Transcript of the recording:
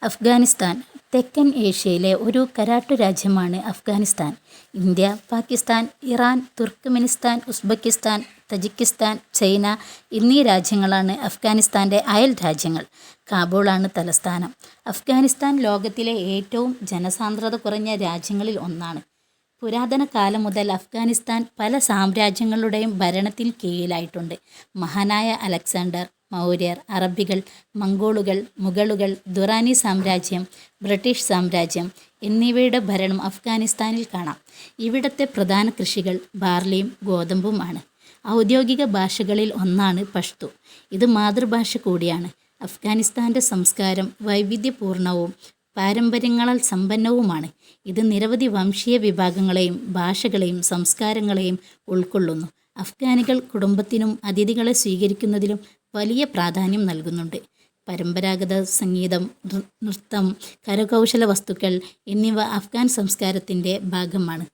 അഫ്ഗാനിസ്ഥാൻ തെക്കൻ ഏഷ്യയിലെ ഒരു കരാട്ടു രാജ്യമാണ് Afghanistan. India, Pakistan, Iran, Turkmenistan, Uzbekistan, Tajikistan, China എന്നീ രാജ്യങ്ങളാണ് അഫ്ഗാനിസ്ഥാൻ്റെ അയൽ രാജ്യങ്ങൾ. കാബൂളാണ് തലസ്ഥാനം. അഫ്ഗാനിസ്ഥാൻ ലോകത്തിലെ ഏറ്റവും ജനസാന്ദ്രത കുറഞ്ഞ രാജ്യങ്ങളിൽ ഒന്നാണ്. പുരാതന കാലം മുതൽ അഫ്ഗാനിസ്ഥാൻ പല സാമ്രാജ്യങ്ങളുടെയും ഭരണത്തിൽ കീഴിലായിട്ടുണ്ട്. മഹാനായ അലക്സാണ്ടർ, മൗര്യർ, അറബികൾ, മംഗോളുകൾ, മുഗളുകൾ, ദുറാനി സാമ്രാജ്യം, ബ്രിട്ടീഷ് സാമ്രാജ്യം എന്നിവയുടെ ഭരണം അഫ്ഗാനിസ്ഥാനിൽ കാണാം. ഇവിടത്തെ പ്രധാന കൃഷികൾ ബാർലിയും ഗോതമ്പുമാണ്. ഔദ്യോഗിക ഭാഷകളിൽ ഒന്നാണ് പഷ്തു. ഇത് മാതൃഭാഷ കൂടിയാണ്. അഫ്ഗാനിസ്ഥാൻ്റെ സംസ്കാരം വൈവിധ്യപൂർണവും പാരമ്പര്യങ്ങളാൽ സമ്പന്നവുമാണ്. ഇത് നിരവധി വംശീയ വിഭാഗങ്ങളെയും ഭാഷകളെയും സംസ്കാരങ്ങളെയും ഉൾക്കൊള്ളുന്നു. അഫ്ഗാനികൾ കുടുംബത്തിനും അതിഥികളെ സ്വീകരിക്കുന്നതിലും വലിയ പ്രാധാന്യം നൽകുന്നുണ്ട്. പരമ്പരാഗത സംഗീതം, നൃത്തം, കരകൗശല വസ്തുക്കൾ എന്നിവ അഫ്ഗാൻ സംസ്കാരത്തിൻ്റെ ഭാഗമാണ്.